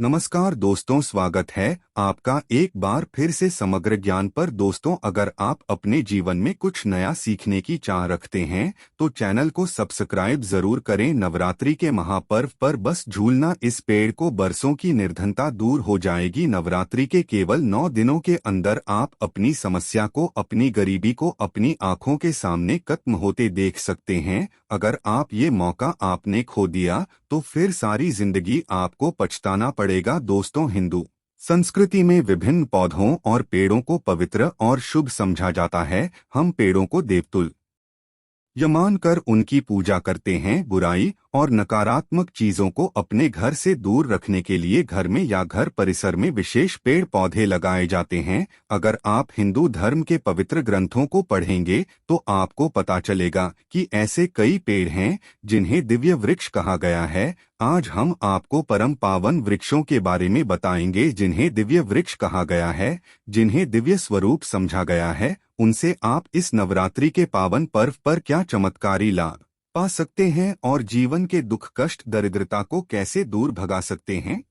नमस्कार दोस्तों, स्वागत है आपका एक बार फिर से समग्र ज्ञान पर। दोस्तों, अगर आप अपने जीवन में कुछ नया सीखने की चाह रखते हैं तो चैनल को सब्सक्राइब जरूर करें। नवरात्रि के महापर्व पर बस झूलना इस पेड़ को बरसों की निर्धनता दूर हो जाएगी। नवरात्रि के केवल 9 दिनों के अंदर आप अपनी समस्या को, अपनी गरीबी को अपनी आंखों के सामने खत्म होते देख सकते हैं। अगर आप ये मौका आपने खो दिया तो फिर सारी जिंदगी आपको पछताना पड़ेगा। दोस्तों, हिंदू संस्कृति में विभिन्न पौधों और पेड़ों को पवित्र और शुभ समझा जाता है। हम पेड़ों को देवतुल्य मानकर उनकी पूजा करते हैं। बुराई और नकारात्मक चीजों को अपने घर से दूर रखने के लिए घर में या घर परिसर में विशेष पेड़ पौधे लगाए जाते हैं। अगर आप हिंदू धर्म के पवित्र ग्रंथों को पढ़ेंगे तो आपको पता चलेगा कि ऐसे कई पेड़ हैं जिन्हें दिव्य वृक्ष कहा गया है। आज हम आपको परम पावन वृक्षों के बारे में बताएंगे जिन्हें दिव्य वृक्ष कहा गया है, जिन्हें दिव्य स्वरूप समझा गया है। उनसे आप इस नवरात्रि के पावन पर्व पर क्या चमत्कारी लाभ पा सकते हैं और जीवन के दुख, कष्ट, दरिद्रता को कैसे दूर भगा सकते हैं,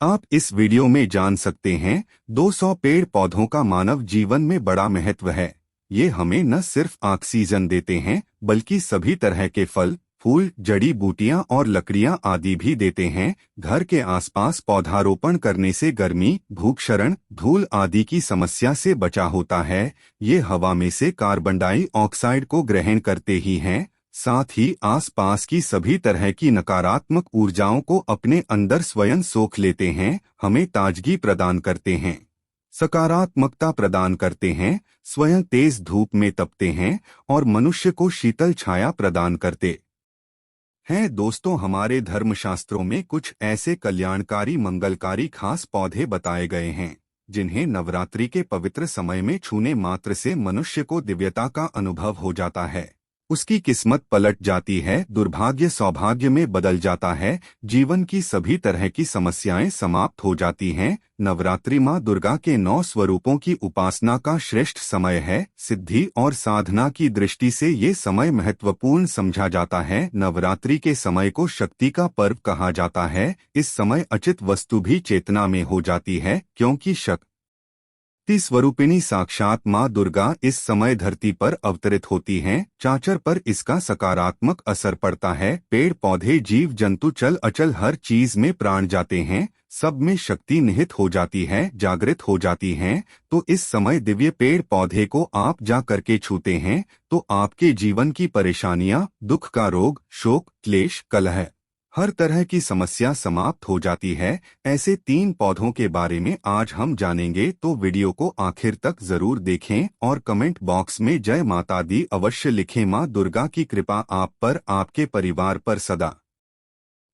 आप इस वीडियो में जान सकते हैं। 200 पेड़ पौधों का मानव जीवन में बड़ा महत्व है। ये हमें न सिर्फ ऑक्सीजन देते हैं बल्कि सभी तरह के फल, फूल, जड़ी बूटियां और लकड़ियां आदि भी देते हैं। घर के आसपास पौधारोपण करने से गर्मी, भूक्षरण, धूल आदि की समस्या से बचा होता है। ये हवा में से कार्बन डाइऑक्साइड को ग्रहण करते ही हैं, साथ ही आसपास की सभी तरह की नकारात्मक ऊर्जाओं को अपने अंदर स्वयं सोख लेते हैं, हमें ताजगी प्रदान करते हैं, सकारात्मकता प्रदान करते हैं, स्वयं तेज धूप में तपते हैं और मनुष्य को शीतल छाया प्रदान करते हैं। दोस्तों, हमारे धर्मशास्त्रों में कुछ ऐसे कल्याणकारी, मंगलकारी खास पौधे बताए गए हैं जिन्हें नवरात्रि के पवित्र समय में छूने मात्र से मनुष्य को दिव्यता का अनुभव हो जाता है। उसकी किस्मत पलट जाती है, दुर्भाग्य सौभाग्य में बदल जाता है, जीवन की सभी तरह की समस्याएं समाप्त हो जाती हैं। नवरात्रि माँ दुर्गा के 9 स्वरूपों की उपासना का श्रेष्ठ समय है। सिद्धि और साधना की दृष्टि से ये समय महत्वपूर्ण समझा जाता है। नवरात्रि के समय को शक्ति का पर्व कहा जाता है। इस समय अचित वस्तु भी चेतना में हो जाती है, क्योंकि शक्ति स्वरूपिणी साक्षात माँ दुर्गा इस समय धरती पर अवतरित होती हैं। चाचर पर इसका सकारात्मक असर पड़ता है। पेड़ पौधे, जीव जंतु, चल अचल हर चीज में प्राण जाते हैं, सब में शक्ति निहित हो जाती है, जागृत हो जाती हैं। तो इस समय दिव्य पेड़ पौधे को आप जा करके छूते हैं तो आपके जीवन की परेशानियां, दुख का रोग, शोक, क्लेश, कलह, हर तरह की समस्या समाप्त हो जाती है। ऐसे 3 पौधों के बारे में आज हम जानेंगे, तो वीडियो को आखिर तक जरूर देखें और कमेंट बॉक्स में जय माता दी अवश्य लिखें। माँ दुर्गा की कृपा आप पर, आपके परिवार पर सदा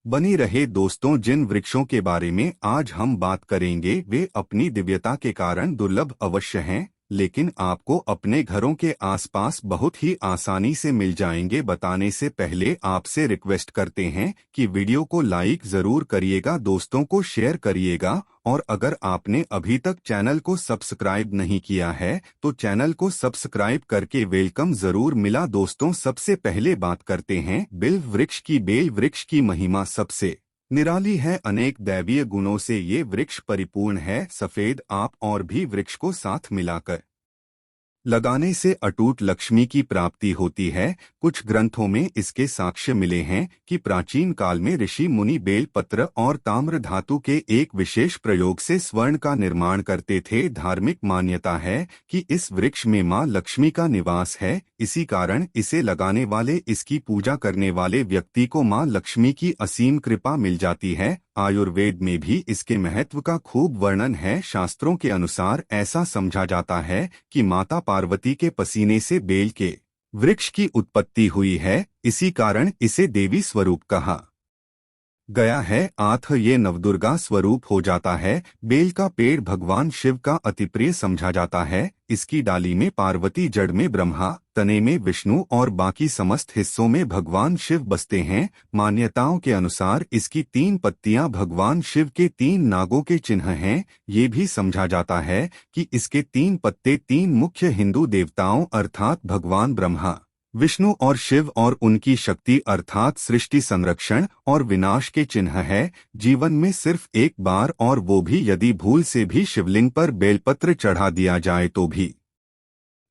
बनी रहे। दोस्तों, जिन वृक्षों के बारे में आज हम बात करेंगे वे अपनी दिव्यता के कारण दुर्लभ अवश्य हैं, लेकिन आपको अपने घरों के आसपास बहुत ही आसानी से मिल जाएंगे। बताने से पहले आपसे रिक्वेस्ट करते हैं कि वीडियो को लाइक जरूर करिएगा, दोस्तों को शेयर करिएगा और अगर आपने अभी तक चैनल को सब्सक्राइब नहीं किया है तो चैनल को सब्सक्राइब करके वेलकम जरूर मिला। दोस्तों, सबसे पहले बात करते हैं बिल्व वृक्ष की। बेल वृक्ष की महिमा सबसे निराली है, अनेक दैवीय गुणों से ये वृक्ष परिपूर्ण है। सफेद आप और भी वृक्ष को साथ मिलाकर लगाने से अटूट लक्ष्मी की प्राप्ति होती है। कुछ ग्रंथों में इसके साक्ष्य मिले हैं कि प्राचीन काल में ऋषि मुनि बेल पत्र और ताम्र धातु के एक विशेष प्रयोग से स्वर्ण का निर्माण करते थे। धार्मिक मान्यता है कि इस वृक्ष में मां लक्ष्मी का निवास है, इसी कारण इसे लगाने वाले, इसकी पूजा करने वाले व्यक्ति को मां लक्ष्मी की असीम कृपा मिल जाती है। आयुर्वेद में भी इसके महत्व का खूब वर्णन है। शास्त्रों के अनुसार ऐसा समझा जाता है कि माता पार्वती के पसीने से बेल के वृक्ष की उत्पत्ति हुई है, इसी कारण इसे देवी स्वरूप कहा गया है। आठ ये नवदुर्गा स्वरूप हो जाता है। बेल का पेड़ भगवान शिव का अति प्रिय समझा जाता है। इसकी डाली में पार्वती, जड़ में ब्रह्मा, तने में विष्णु और बाकी समस्त हिस्सों में भगवान शिव बसते हैं। मान्यताओं के अनुसार इसकी 3 पत्तियां भगवान शिव के 3 नागों के चिन्ह हैं। ये भी समझा जाता है कि इसके 3 पत्ते 3 मुख्य हिंदू देवताओं अर्थात भगवान ब्रह्मा, विष्णु और शिव और उनकी शक्ति अर्थात सृष्टि संरक्षण और विनाश के चिन्ह है। जीवन में सिर्फ एक बार, और वो भी यदि भूल से भी शिवलिंग पर बेलपत्र चढ़ा दिया जाए तो भी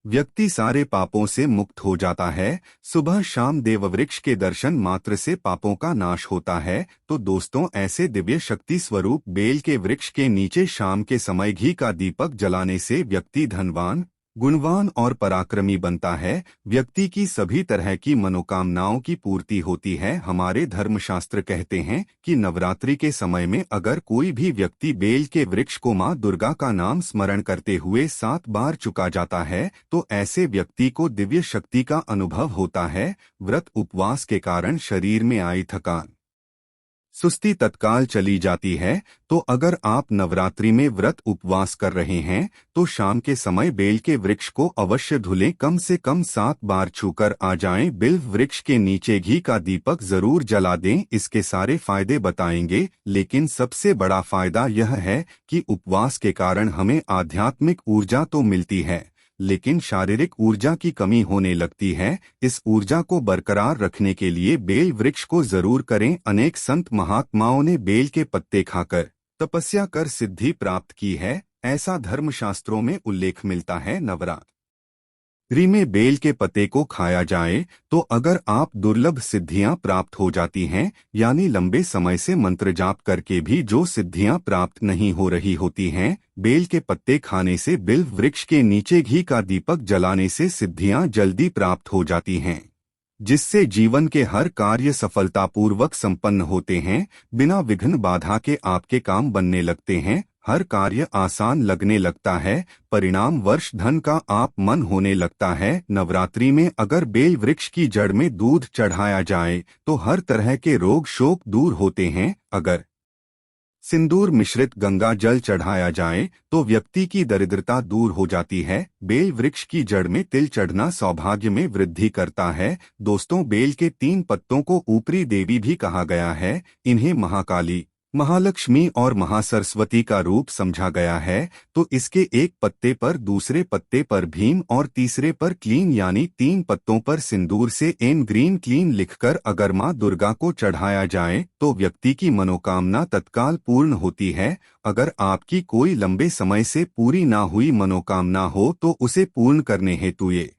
व्यक्ति सारे पापों से मुक्त हो जाता है। सुबह शाम देववृक्ष के दर्शन मात्र से पापों का नाश होता है। तो दोस्तों, ऐसे दिव्य शक्ति स्वरूप बेल के वृक्ष के नीचे शाम के समय घी का दीपक जलाने से व्यक्ति धनवान, गुणवान और पराक्रमी बनता है। व्यक्ति की सभी तरह की मनोकामनाओं की पूर्ति होती है। हमारे धर्मशास्त्र कहते हैं कि नवरात्रि के समय में अगर कोई भी व्यक्ति बेल के वृक्ष को मां दुर्गा का नाम स्मरण करते हुए 7 बार चुका जाता है तो ऐसे व्यक्ति को दिव्य शक्ति का अनुभव होता है। व्रत उपवास के कारण शरीर में आई थकान, सुस्ती तत्काल चली जाती है। तो अगर आप नवरात्रि में व्रत उपवास कर रहे हैं तो शाम के समय बेल के वृक्ष को अवश्य धुलें। कम से कम 7 बार छूकर आ जाएं। बिल्व वृक्ष के नीचे घी का दीपक जरूर जला दें। इसके सारे फायदे बताएंगे, लेकिन सबसे बड़ा फायदा यह है कि उपवास के कारण हमें आध्यात्मिक ऊर्जा तो मिलती है, लेकिन शारीरिक ऊर्जा की कमी होने लगती है। इस ऊर्जा को बरकरार रखने के लिए बेल वृक्ष को जरूर करें। अनेक संत महात्माओं ने बेल के पत्ते खाकर तपस्या कर सिद्धि प्राप्त की है, ऐसा धर्मशास्त्रों में उल्लेख मिलता है। नवरात्रि में बेल के पत्ते को खाया जाए तो अगर आप दुर्लभ सिद्धियां प्राप्त हो जाती हैं, यानी लंबे समय से मंत्र जाप करके भी जो सिद्धियां प्राप्त नहीं हो रही होती हैं, बेल के पत्ते खाने से, बिल्व वृक्ष के नीचे घी का दीपक जलाने से सिद्धियां जल्दी प्राप्त हो जाती हैं, जिससे जीवन के हर कार्य सफलतापूर्वक संपन्न होते हैं। बिना विघ्न बाधा के आपके काम बनने लगते हैं, हर कार्य आसान लगने लगता है, परिणाम वर्ष धन का आप मन होने लगता है। नवरात्रि में अगर बेल वृक्ष की जड़ में दूध चढ़ाया जाए तो हर तरह के रोग शोक दूर होते हैं। अगर सिंदूर मिश्रित गंगा जल चढ़ाया जाए तो व्यक्ति की दरिद्रता दूर हो जाती है। बेल वृक्ष की जड़ में तिल चढ़ना सौभाग्य में वृद्धि करता है। दोस्तों, बेल के 3 पत्तों को ऊपरी देवी भी कहा गया है। इन्हें महाकाली, महालक्ष्मी और महासरस्वती का रूप समझा गया है। तो इसके एक पत्ते पर, दूसरे पत्ते पर भीम और तीसरे पर क्लीन, यानी 3 पत्तों पर सिंदूर से एन ग्रीन क्लीन लिखकर अगर मां दुर्गा को चढ़ाया जाए तो व्यक्ति की मनोकामना तत्काल पूर्ण होती है। अगर आपकी कोई लंबे समय से पूरी ना हुई मनोकामना हो तो उसे पूर्ण करने हेतु ये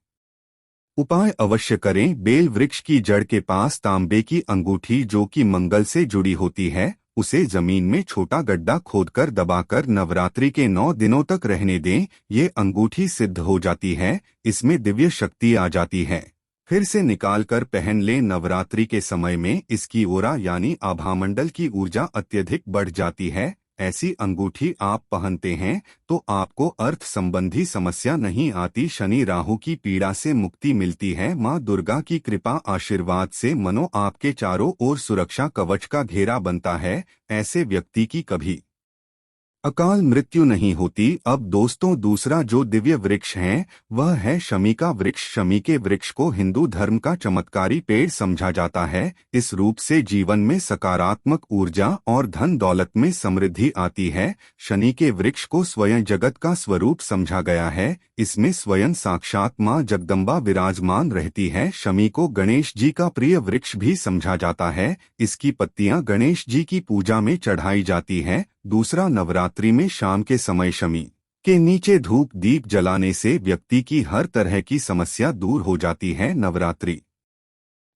उपाय अवश्य करें। बेल वृक्ष की जड़ के पास तांबे की अंगूठी जो कि मंगल से जुड़ी होती है, उसे जमीन में छोटा गड्ढा खोदकर दबाकर नवरात्रि के 9 दिनों तक रहने दें। ये अंगूठी सिद्ध हो जाती है, इसमें दिव्य शक्ति आ जाती है। फिर से निकालकर पहन लें। नवरात्रि के समय में इसकी ओरा यानी आभामंडल की ऊर्जा अत्यधिक बढ़ जाती है। ऐसी अंगूठी आप पहनते हैं तो आपको अर्थ संबंधी समस्या नहीं आती, शनि राहु की पीड़ा से मुक्ति मिलती है। मां दुर्गा की कृपा आशीर्वाद से मनो आपके चारों ओर सुरक्षा कवच का घेरा बनता है। ऐसे व्यक्ति की कभी अकाल मृत्यु नहीं होती। अब दोस्तों, दूसरा जो दिव्य वृक्ष है वह है शमी का वृक्ष। शमी के वृक्ष को हिंदू धर्म का चमत्कारी पेड़ समझा जाता है। इस रूप से जीवन में सकारात्मक ऊर्जा और धन दौलत में समृद्धि आती है। शनि के वृक्ष को स्वयं जगत का स्वरूप समझा गया है। इसमें स्वयं साक्षात मां जगदम्बा विराजमान रहती है। शमी को गणेश जी का प्रिय वृक्ष भी समझा जाता है। इसकी पत्तियां गणेश जी की पूजा में चढ़ाई जाती है। दूसरा, नवरात्रि में शाम के समय शमी के नीचे धूप दीप जलाने से व्यक्ति की हर तरह की समस्या दूर हो जाती है। नवरात्रि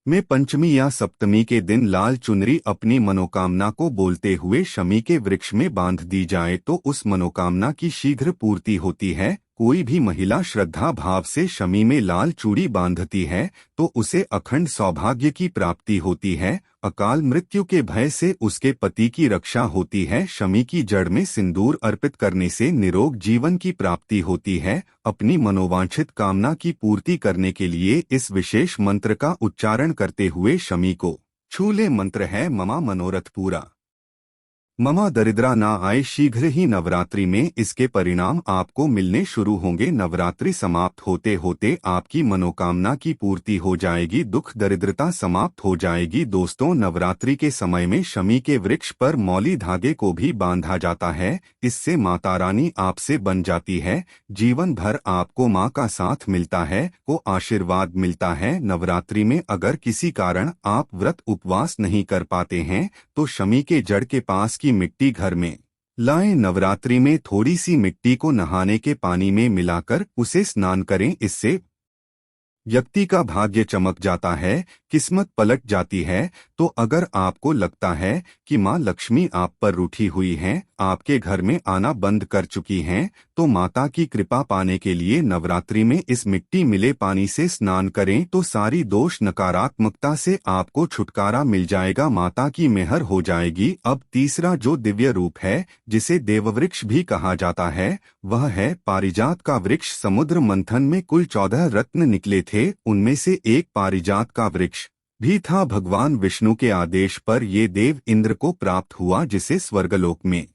में पंचमी या सप्तमी के दिन लाल चुनरी अपनी मनोकामना को बोलते हुए शमी के वृक्ष में बांध दी जाए तो उस मनोकामना की शीघ्र पूर्ति होती है। कोई भी महिला श्रद्धा भाव से शमी में लाल चूड़ी बांधती है तो उसे अखंड सौभाग्य की प्राप्ति होती है। अकाल मृत्यु के भय से उसके पति की रक्षा होती है। शमी की जड़ में सिंदूर अर्पित करने से निरोग जीवन की प्राप्ति होती है। अपनी मनोवांछित कामना की पूर्ति करने के लिए इस विशेष मंत्र का उच्चारण करते हुए शमी को छू ले। मंत्र है ममा मनोरथ पूरा। ममा दरिद्रा ना आए। शीघ्र ही नवरात्रि में इसके परिणाम आपको मिलने शुरू होंगे। नवरात्रि समाप्त होते होते आपकी मनोकामना की पूर्ति हो जाएगी, दुख दरिद्रता समाप्त हो जाएगी। दोस्तों, नवरात्रि के समय में शमी के वृक्ष पर मौली धागे को भी बांधा जाता है। इससे माता रानी आपसे बन जाती है। जीवन भर आपको माँ का साथ मिलता है, को आशीर्वाद मिलता है। नवरात्रि में अगर किसी कारण आप व्रत उपवास नहीं कर पाते हैं तो शमी के जड़ के पास की मिट्टी घर में लाएं। नवरात्रि में थोड़ी सी मिट्टी को नहाने के पानी में मिलाकर उसे स्नान करें। इससे व्यक्ति का भाग्य चमक जाता है, किस्मत पलट जाती है। तो अगर आपको लगता है कि माँ लक्ष्मी आप पर रूठी हुई हैं, आपके घर में आना बंद कर चुकी हैं, तो माता की कृपा पाने के लिए नवरात्रि में इस मिट्टी मिले पानी से स्नान करें तो सारी दोष नकारात्मकता से आपको छुटकारा मिल जाएगा, माता की मेहर हो जाएगी। अब तीसरा जो दिव्य रूप है, जिसे देववृक्ष भी कहा जाता है, वह है पारिजात का वृक्ष। समुद्र मंथन में कुल 14 रत्न निकले थे, उनमें से एक पारिजात का वृक्ष भी था। भगवान विष्णु के आदेश पर ये देव इंद्र को प्राप्त हुआ, जिसे स्वर्गलोक में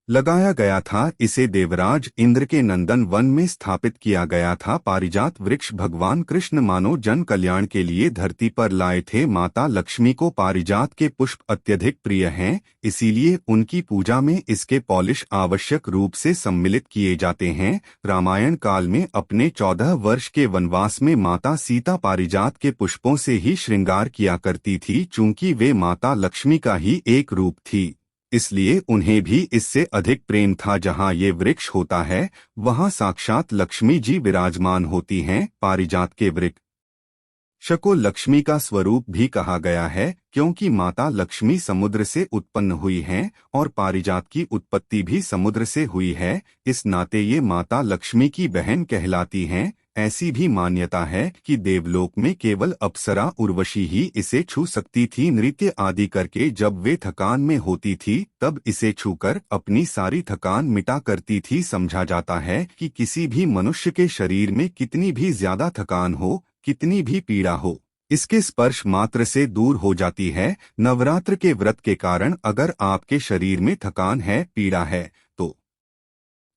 लगाया गया था। इसे देवराज इंद्र के नंदन वन में स्थापित किया गया था। पारिजात वृक्ष भगवान कृष्ण मानव जन कल्याण के लिए धरती पर लाए थे। माता लक्ष्मी को पारिजात के पुष्प अत्यधिक प्रिय हैं, इसीलिए उनकी पूजा में इसके पॉलिश आवश्यक रूप से सम्मिलित किए जाते हैं। रामायण काल में अपने 14 वर्ष के वनवास में माता सीता पारिजात के पुष्पों से ही श्रृंगार किया करती थी। चूंकि वे माता लक्ष्मी का ही एक रूप थी, इसलिए उन्हें भी इससे अधिक प्रेम था। जहाँ ये वृक्ष होता है, वहाँ साक्षात लक्ष्मी जी विराजमान होती हैं। पारिजात के वृक्ष को लक्ष्मी का स्वरूप भी कहा गया है, क्योंकि माता लक्ष्मी समुद्र से उत्पन्न हुई हैं और पारिजात की उत्पत्ति भी समुद्र से हुई है। इस नाते ये माता लक्ष्मी की बहन कहलाती हैं। ऐसी भी मान्यता है कि देवलोक में केवल अप्सरा उर्वशी ही इसे छू सकती थी। नृत्य आदि करके जब वे थकान में होती थी, तब इसे छूकर अपनी सारी थकान मिटा करती थी। समझा जाता है कि किसी भी मनुष्य के शरीर में कितनी भी ज्यादा थकान हो, कितनी भी पीड़ा हो, इसके स्पर्श मात्र से दूर हो जाती है। नवरात्र के व्रत के कारण अगर आपके शरीर में थकान है, पीड़ा है, तो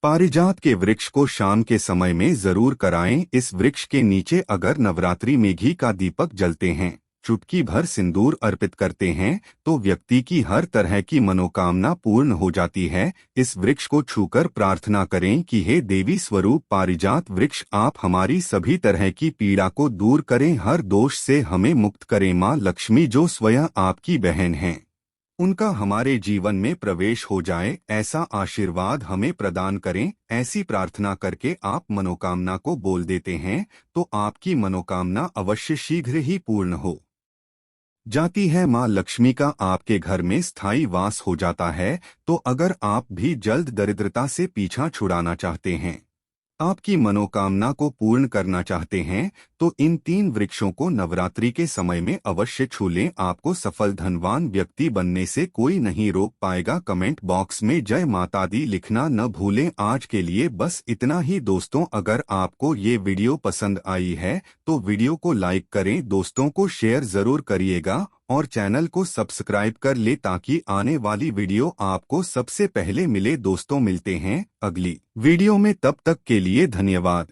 पारिजात के वृक्ष को शाम के समय में जरूर कराएं। इस वृक्ष के नीचे अगर नवरात्रि में घी का दीपक जलते हैं, चुटकी भर सिंदूर अर्पित करते हैं, तो व्यक्ति की हर तरह की मनोकामना पूर्ण हो जाती है। इस वृक्ष को छूकर प्रार्थना करें कि हे देवी स्वरूप पारिजात वृक्ष, आप हमारी सभी तरह की पीड़ा को दूर करें, हर दोष से हमें मुक्त करें। माँ लक्ष्मी जो स्वयं आपकी बहन हैं, उनका हमारे जीवन में प्रवेश हो जाए, ऐसा आशीर्वाद हमें प्रदान करें। ऐसी प्रार्थना करके आप मनोकामना को बोल देते हैं तो आपकी मनोकामना अवश्य शीघ्र ही पूर्ण हो जाती है। माँ लक्ष्मी का आपके घर में स्थायी वास हो जाता है। तो अगर आप भी जल्द दरिद्रता से पीछा छुड़ाना चाहते हैं, आपकी मनोकामना को पूर्ण करना चाहते हैं, तो इन 3 वृक्षों को नवरात्रि के समय में अवश्य छू लें। आपको सफल धनवान व्यक्ति बनने से कोई नहीं रोक पाएगा। कमेंट बॉक्स में जय माता दी लिखना न भूलें। आज के लिए बस इतना ही दोस्तों। अगर आपको ये वीडियो पसंद आई है तो वीडियो को लाइक करें, दोस्तों को शेयर जरूर करिएगा और चैनल को सब्सक्राइब कर ले ताकि आने वाली वीडियो आपको सबसे पहले मिले। दोस्तों, मिलते हैं अगली वीडियो में, तब तक के लिए धन्यवाद।